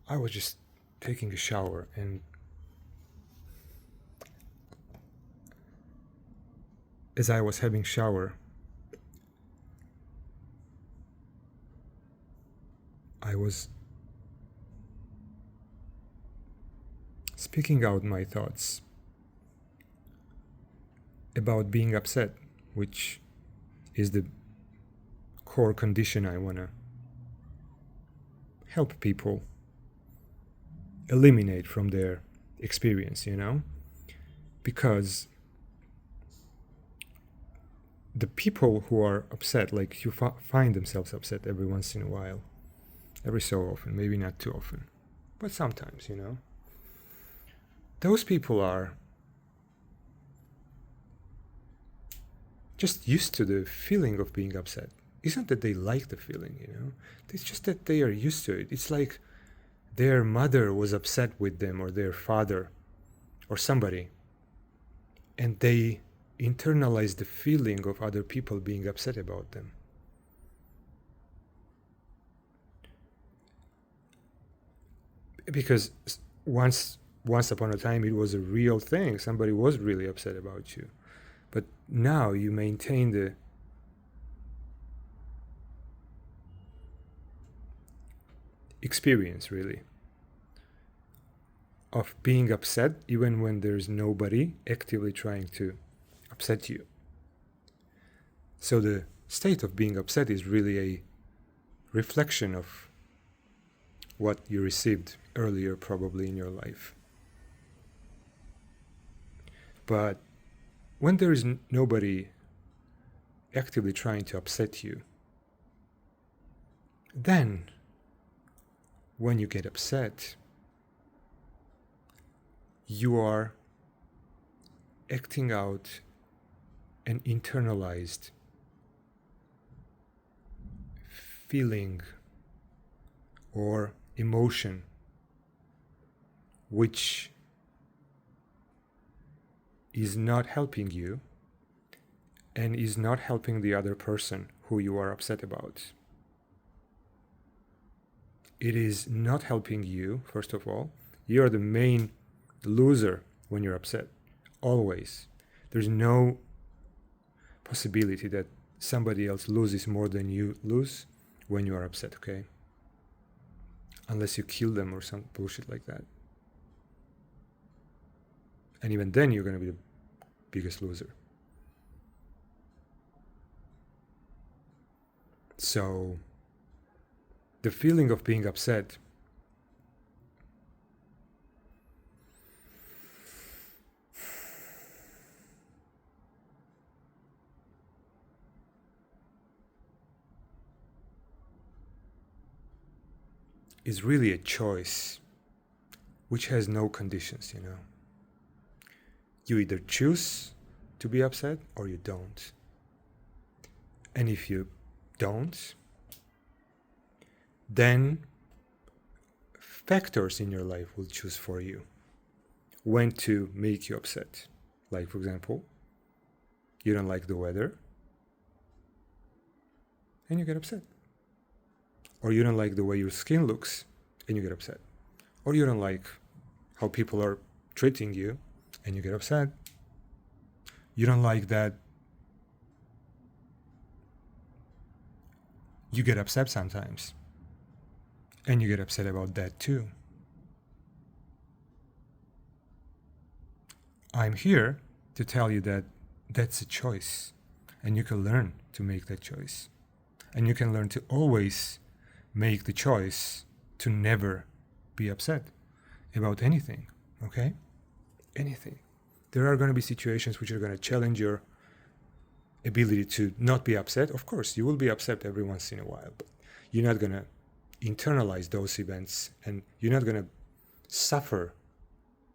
I was just taking a shower, and as I was having shower, I was speaking out my thoughts about being upset, which is the core condition I want to help people eliminate from their experience, because the people who are upset, like you find themselves upset every once in a while, every so often, maybe not too often, but sometimes, those people are just used to the feeling of being upset. Isn't that they like the feeling, It's just that they are used to it. It's like their mother was upset with them, or their father, or somebody, and they internalize the feeling of other people being upset about them. Because once upon a time it was a real thing. Somebody was really upset about you. But now you maintain the experience, really, of being upset even when there's nobody actively trying to upset you. So the state of being upset is really a reflection of what you received earlier, probably in your life. But when there is nobody actively trying to upset you, then when you get upset, you are acting out an internalized feeling or emotion, which is not helping you and is not helping the other person who you are upset about. It is not helping you, first of all. You are the main loser when you're upset, always. There's no possibility that somebody else loses more than you lose when you are upset, okay? Unless you kill them or some bullshit like that. And even then, you're going to be the biggest loser. So, the feeling of being upset is really a choice which has no conditions, You either choose to be upset or you don't. And if you don't, then factors in your life will choose for you when to make you upset. Like, for example, you don't like the weather and you get upset. Or you don't like the way your skin looks and you get upset. Or you don't like how people are treating you and you get upset. You don't like that you get upset sometimes. And you get upset about that too. I'm here to tell you that that's a choice. And you can learn to make that choice. And you can learn to always make the choice to never be upset about anything, okay? Anything. There are going to be situations which are going to challenge your ability to not be upset. Of course, you will be upset every once in a while, but you're not going to internalize those events and you're not going to suffer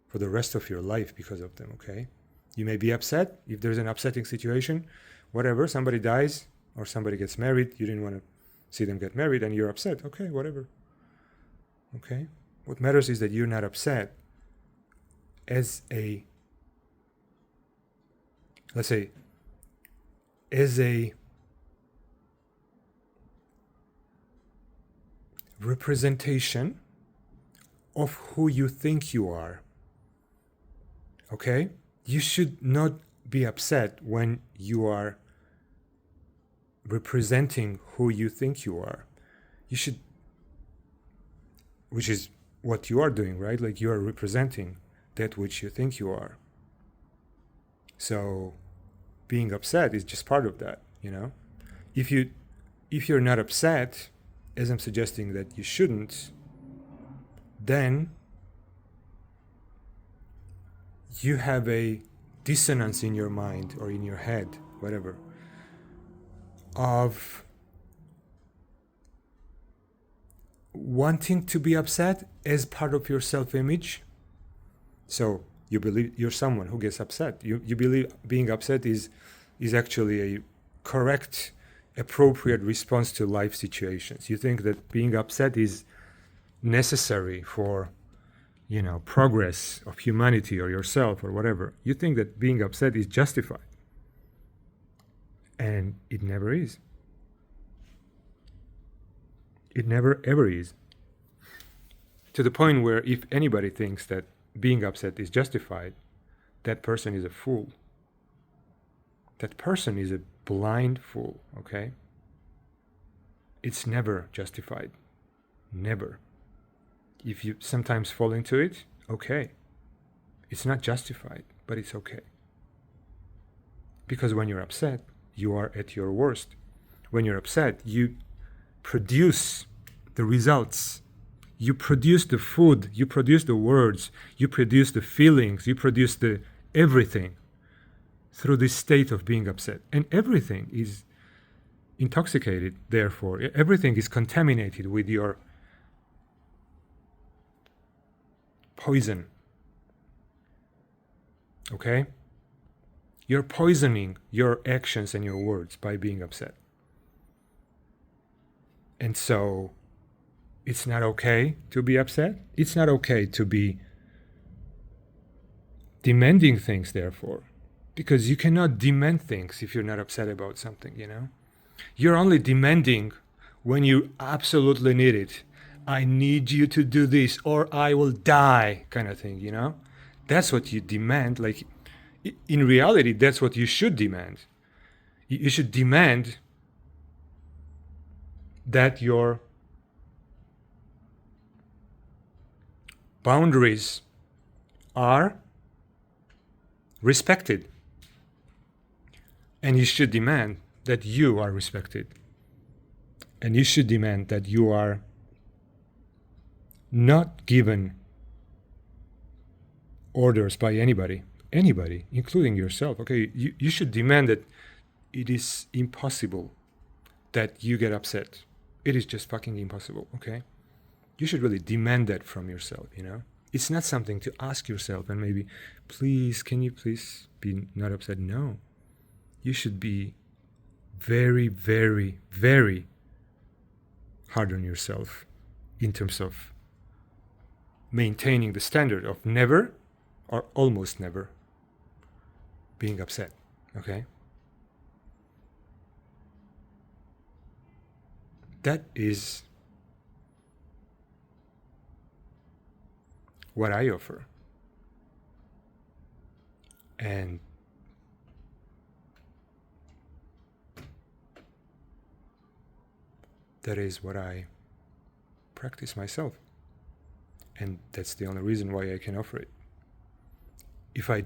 for the rest of your life because of them, okay? You may be upset if there's an upsetting situation, whatever, somebody dies or somebody gets married, you didn't want to see them get married and you're upset. Okay, whatever. Okay? What matters is that you're not upset as a, let's say, as a representation of who you think you are. Okay? You should not be upset when you are representing who you think you are. You should, which is what you are doing, right? Like you are representing that which you think you are. So being upset is just part of that, you know? If you're not upset, as I'm suggesting that you shouldn't, then you have a dissonance in your mind or in your head, whatever, of wanting to be upset as part of your self-image. So you believe you're someone who gets upset. You believe being upset is actually a correct, appropriate response to life situations. You think that being upset is necessary for, you know, progress of humanity or yourself or whatever. You think that being upset is justified. And it never is. It never ever is. To the point where if anybody thinks that being upset is justified, that person is a fool. That person is a blind fool, okay? It's never justified. Never. If you sometimes fall into it, okay. It's not justified, but it's okay. Because when you're upset, you are at your worst. When you're upset, you produce the results. You produce the food, you produce the words, you produce the feelings, you produce the everything through this state of being upset. And everything is intoxicated, therefore. Everything is contaminated with your poison. Okay? You're poisoning your actions and your words by being upset. And so it's not okay to be upset. It's not okay to be demanding things, therefore, because you cannot demand things if you're not upset about something, you know? You're only demanding when you absolutely need it. I need you to do this or I will die, kind of thing, you know? That's what you demand. Like, in reality, that's what you should demand. You should demand that your boundaries are respected. And you should demand that you are respected. And you should demand that you are not given orders by anybody, including yourself. Okay, you should demand that it is impossible that you get upset. It is just fucking impossible, okay? You should really demand that from yourself, you know? It's not something to ask yourself and maybe, please, can you please be not upset? No. You should be very, very, very hard on yourself in terms of maintaining the standard of never or almost never being upset, okay? That is what I offer. And that is what I practice myself. And that's the only reason why I can offer it. If I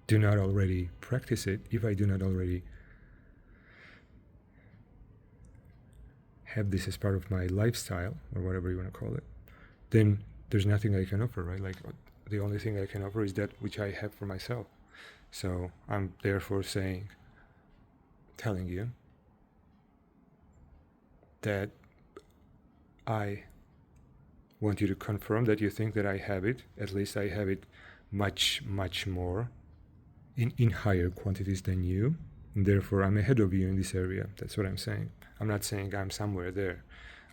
do not already practice it, if I do not already have this as part of my lifestyle, or whatever you want to call it, then there's nothing I can offer, right? Like, the only thing I can offer is that which I have for myself. So I'm therefore telling you that I want you to confirm that you think that I have it. At least I have it much, much more in higher quantities than you. And therefore, I'm ahead of you in this area. That's what I'm saying. I'm not saying I'm somewhere there,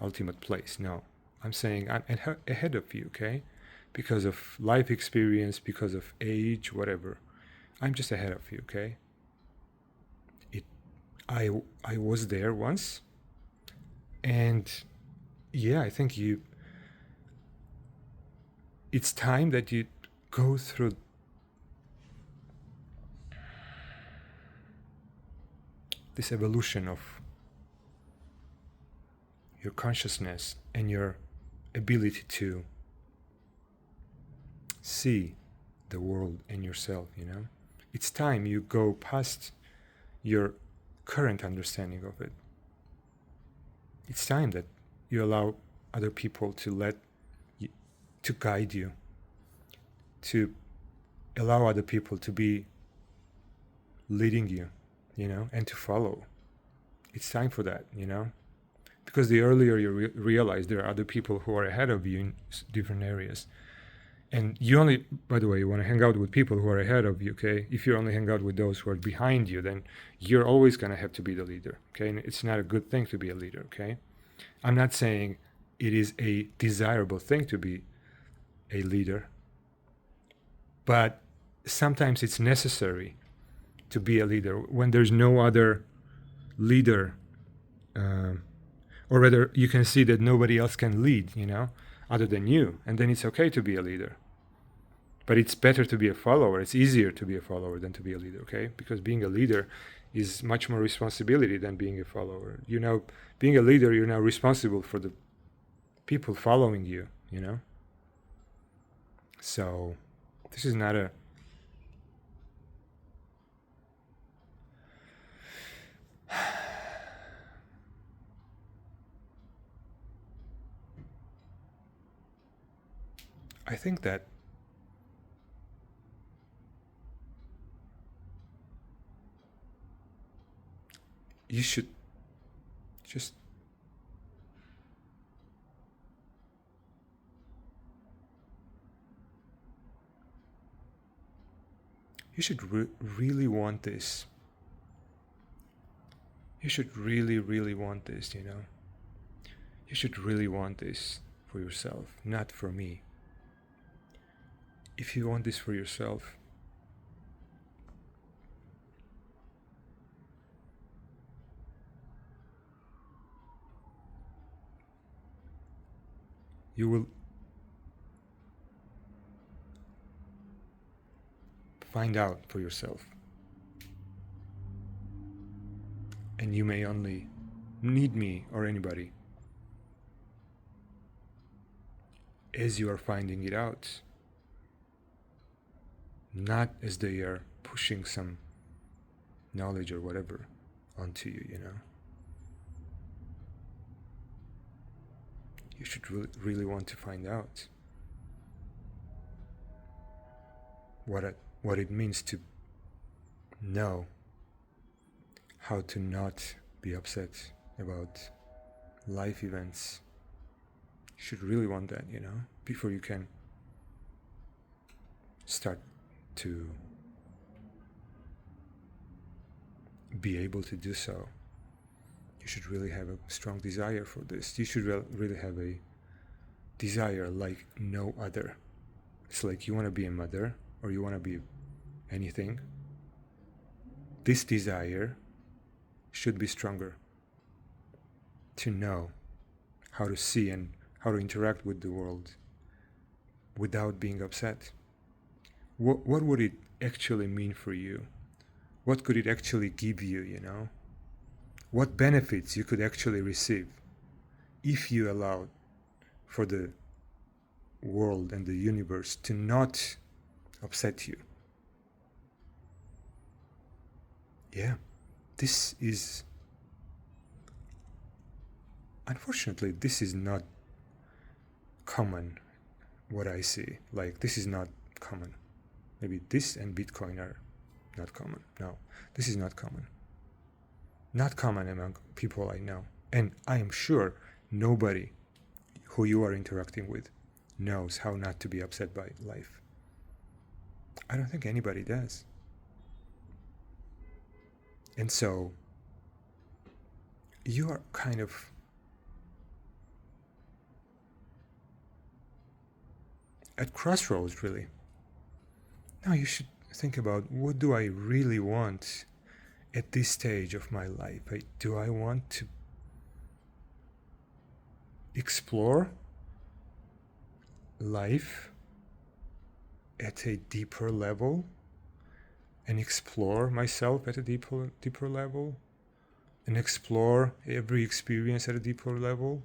ultimate place. No, I'm saying I'm ahead of you, okay? Because of life experience, because of age, whatever. I'm just ahead of you, okay? I was there once, and yeah, I think it's time that you go through this evolution of your consciousness and your ability to see the world and yourself, It's time you go past your current understanding of it. It's time that you allow other people to guide you, to allow other people to be leading you, and to follow. It's time for that, because the earlier you realize there are other people who are ahead of you in different areas. And you only, by the way, you want to hang out with people who are ahead of you, okay? If you only hang out with those who are behind you, then you're always going to have to be the leader, okay? And it's not a good thing to be a leader, okay? I'm not saying it is a desirable thing to be a leader, but sometimes it's necessary to be a leader when there's no other leader, or rather you can see that nobody else can lead, other than you, and then it's okay to be a leader. But it's better to be a follower. It's easier to be a follower than to be a leader, okay? Because being a leader is much more responsibility than being a follower. Being a leader, you're now responsible for the people following you, So this is not a I think that you should just really want this. You should really, really want this, You should really want this for yourself, not for me. If you want this for yourself, you will find out for yourself. And you may only need me or anybody as you are finding it out, not as they are pushing some knowledge or whatever onto you, You should really want to find out what it means to know how to not be upset about life events. You should really want that, before you can start to be able to do so. You should really have a strong desire for this. You should really have a desire like no other. It's like you want to be a mother or you want to be anything. This desire should be stronger to know how to see and how to interact with the world without being upset. What would it actually mean for you? What could it actually give you, What benefits you could actually receive if you allowed for the world and the universe to not upset you. Yeah, unfortunately, this is not common, what I see. Like, this is not common. Maybe this and Bitcoin are not common. No, this is not common. Not common among people I know. And I am sure nobody who you are interacting with knows how not to be upset by life. I don't think anybody does. And so you are kind of at crossroads, really. Now you should think about, what do I really want at this stage of my life? Do I want to explore life at a deeper level and explore myself at a deeper level and explore every experience at a deeper level,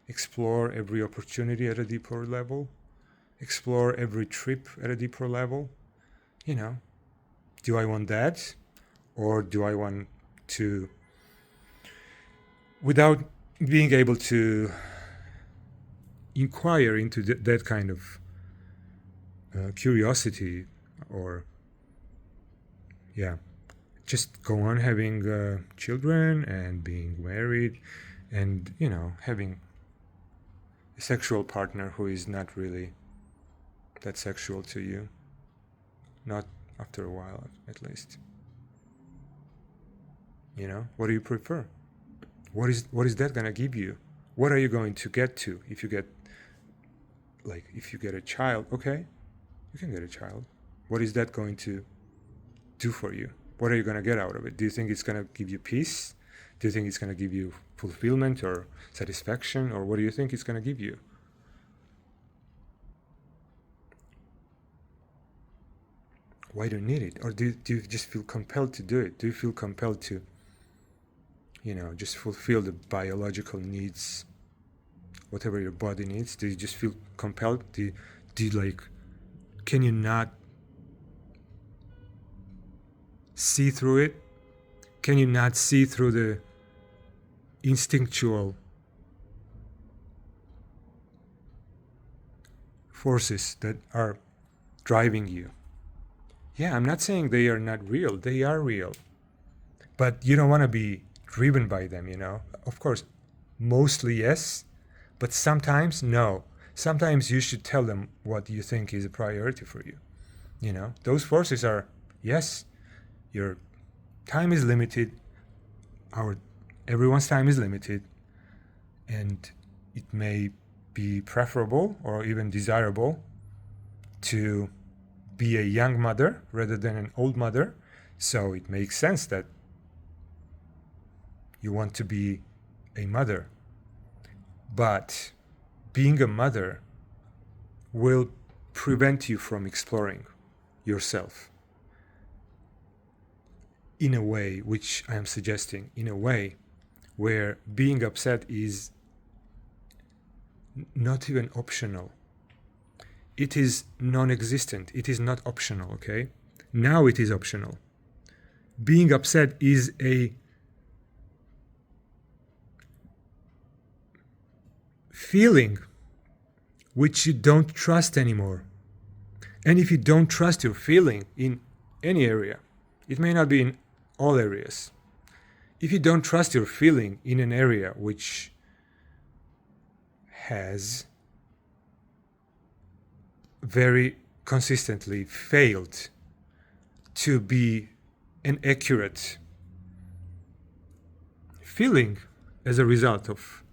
explore every opportunity at a deeper level, explore every trip at a deeper level. You know, do I want that? Or do I want to, without being able to inquire into that kind of curiosity, or just go on having children and being married and, having a sexual partner who is not really that sexual to you, not after a while at least. What do you prefer? What is that gonna give you? What are you going to get to if you get a child? Okay, you can get a child. What is that going to do for you? What are you going to get out of it? Do you think it's going to give you peace? Do you think it's going to give you fulfillment or satisfaction? Or what do you think it's going to give you? Why do you need it? Or do you just feel compelled to do it? Do you feel compelled to, just fulfill the biological needs, whatever your body needs? Do you just feel compelled? Can you not see through it? Can you not see through the instinctual forces that are driving you? Yeah, I'm not saying they are not real. They are real. But you don't want to be driven by them, Of course, mostly yes, but sometimes no. Sometimes you should tell them what you think is a priority for you. Those forces are, yes, your time is limited. Everyone's time is limited. And it may be preferable or even desirable to be a young mother rather than an old mother. So it makes sense that you want to be a mother. But being a mother will prevent you from exploring yourself in a way, which I am suggesting, in a way where being upset is not even optional. It is non-existent. It is not optional, okay? Now it is optional. Being upset is a feeling which you don't trust anymore. And if you don't trust your feeling in any area, it may not be in all areas. If you don't trust your feeling in an area which has very consistently failed to be an accurate feeling as a result of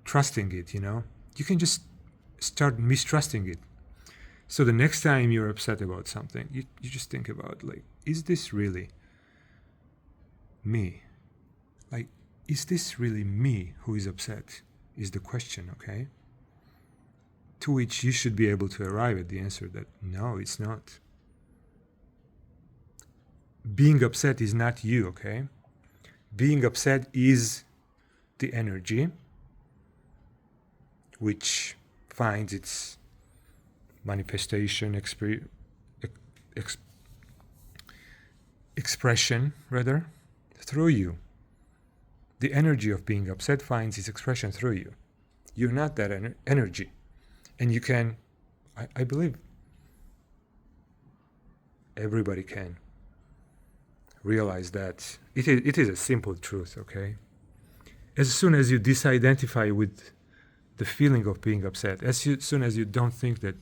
trusting it, you can just start mistrusting it. So the next time you're upset about something, you just think about, is this really me? Is this really me who is upset? Is the question, okay? To which you should be able to arrive at the answer that no, it's not. Being upset is not you, okay? Being upset is the energy which finds its manifestation, expression rather, through you. The energy of being upset finds its expression through you. You're not that energy. And you can, I believe everybody can realize that it is a simple truth, okay? As soon as you disidentify with the feeling of being upset, as soon as you don't think that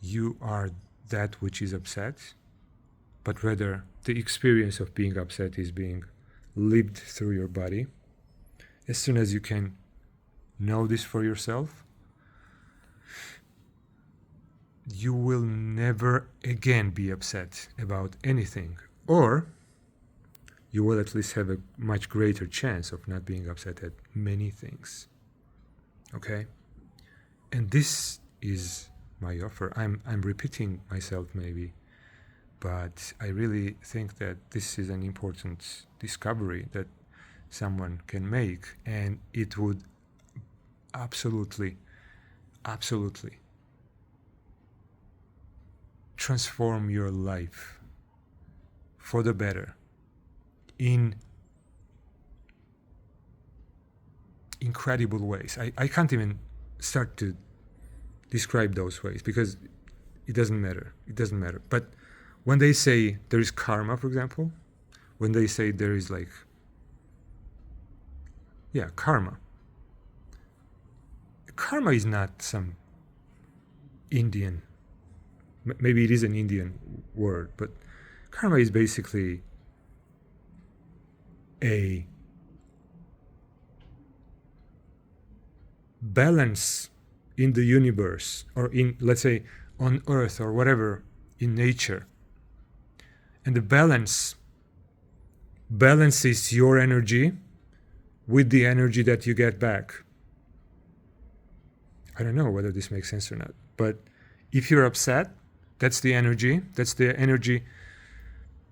you are that which is upset, but rather the experience of being upset is being lived through your body, as soon as you can know this for yourself, you will never again be upset about anything, or you will at least have a much greater chance of not being upset at many things. Okay? And this is my offer. I'm repeating myself maybe, but I really think that this is an important discovery that someone can make, and it would absolutely transform your life for the better in incredible ways. I can't even start to describe those ways because it doesn't matter. But when they say there is karma, for example, when they say there is karma. Karma is not some Indian, maybe it is an Indian word, but karma is basically a balance in the universe, or in, let's say, on earth or whatever, in nature. And the balance balances your energy with the energy that you get back. I don't know whether this makes sense or not, but if you're upset, that's the energy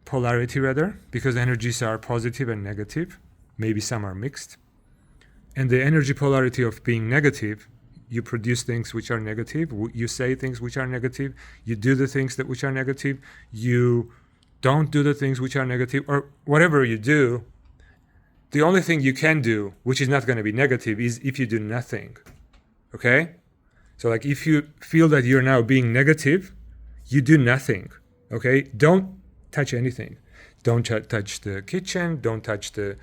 polarity rather, because energies are positive and negative, maybe some are mixed. And the energy polarity of being negative, you produce things which are negative, you say things which are negative, you do the things which are negative, you don't do the things which are negative, or whatever you do. The only thing you can do, which is not going to be negative, is if you do nothing. Okay? So like if you feel that you're now being negative, you do nothing. Okay? Don't touch anything. Don't touch the kitchen. Don't touch the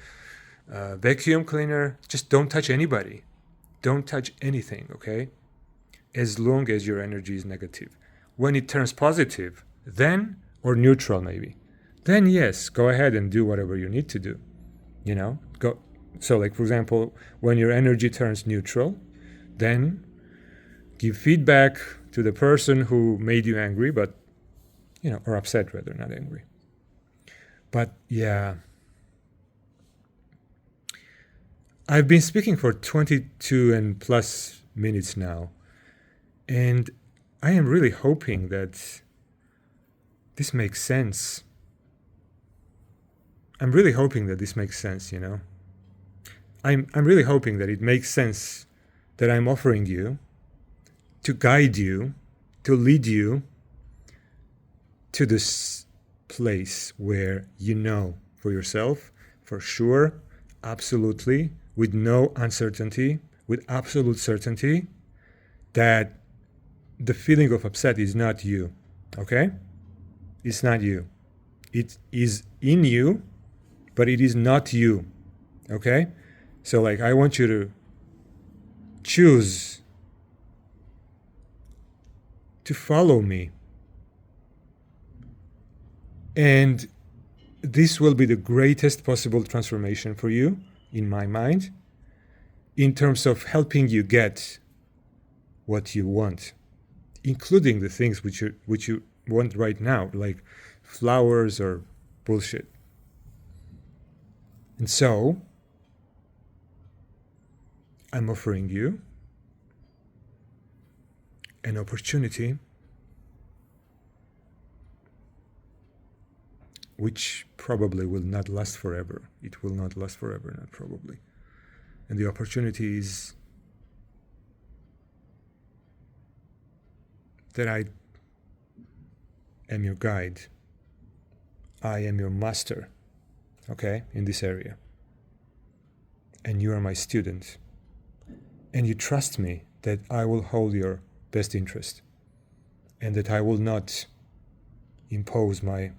vacuum cleaner. Just don't touch anybody. Don't touch anything. Okay? As long as your energy is negative. When it turns positive, then, or neutral maybe, then yes, go ahead and do whatever you need to do. You know, go. So like, for example, when your energy turns neutral, then give feedback to the person who made you angry, but, you know, or upset rather, not angry. But yeah, I've been speaking for 22 and plus minutes now, and I am really hoping that this makes sense. I'm really hoping that this makes sense, you know. I'm really hoping that it makes sense that I'm offering you to guide you, to lead you to this place where you know for yourself, for sure, absolutely, with no uncertainty, with absolute certainty, that the feeling of upset is not you, okay? It's not you. It is in you, but it is not you, okay? So like, I want you to choose to follow me. And this will be the greatest possible transformation for you, in my mind, in terms of helping you get what you want, including the things which you want right now, like flowers or bullshit. And so, I'm offering you an opportunity which probably will not last forever. It will not last forever, not probably. And the opportunity is that I am your guide. I am your master, okay, in this area. And you are my student. And you trust me that I will hold your best interest and that I will not impose my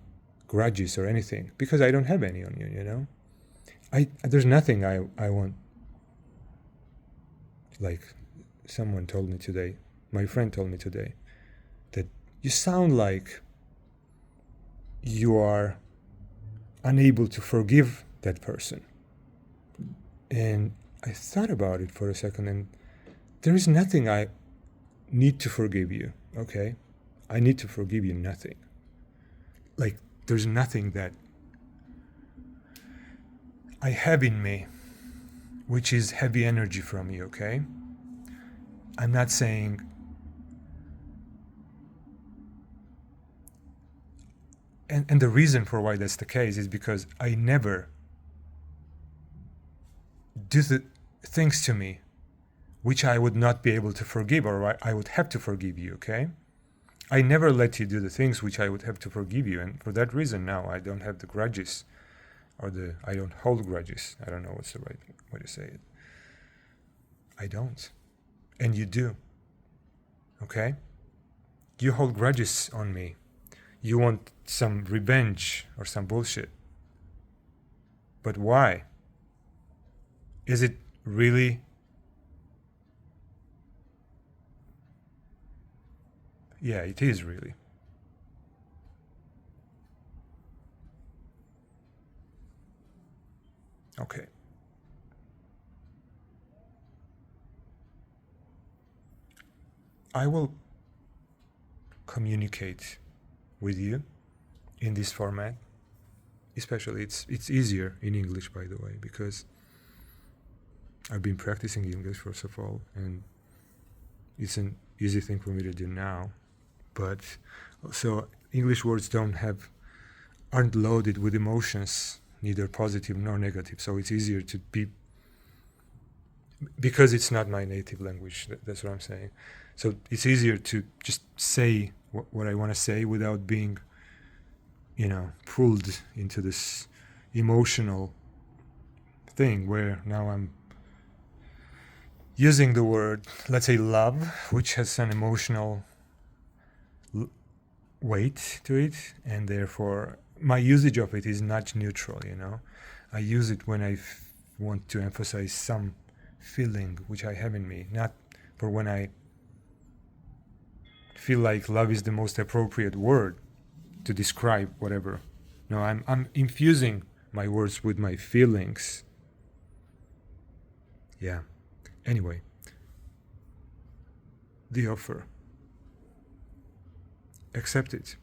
grudges or anything, because I don't have any on you, you know? There's nothing I want. Like someone told me today, my friend told me today, that you sound like you are unable to forgive that person. And I thought about it for a second, and there is nothing I need to forgive you, okay? I need to forgive you nothing. Like, there's nothing that I have in me which is heavy energy from you, okay? I'm not saying and the reason for why that's the case is because I never do the things to me which I would not be able to forgive, or I would have to forgive you, okay? I never let you do the things which I would have to forgive you, and for that reason now I don't have the grudges, or I don't hold grudges. I don't know what's the right way to say it. I don't. And you do. Okay? You hold grudges on me. You want some revenge or some bullshit. But why? Is it really? Yeah, it is really. Okay. I will communicate with you in this format. Especially it's easier in English, by the way, because I've been practicing English first of all, and it's an easy thing for me to do now. But so English words aren't loaded with emotions, neither positive nor negative. So it's easier to be, because it's not my native language. That's what I'm saying. So it's easier to just say what I want to say without being, pulled into this emotional thing where now I'm using the word, let's say love, which has an emotional weight to it, and therefore my usage of it is not neutral. I use it when I want to emphasize some feeling which I have in me, not for when I feel like love is the most appropriate word to describe whatever. No, I'm infusing my words with my feelings. Yeah. Anyway, the offer. Accept it.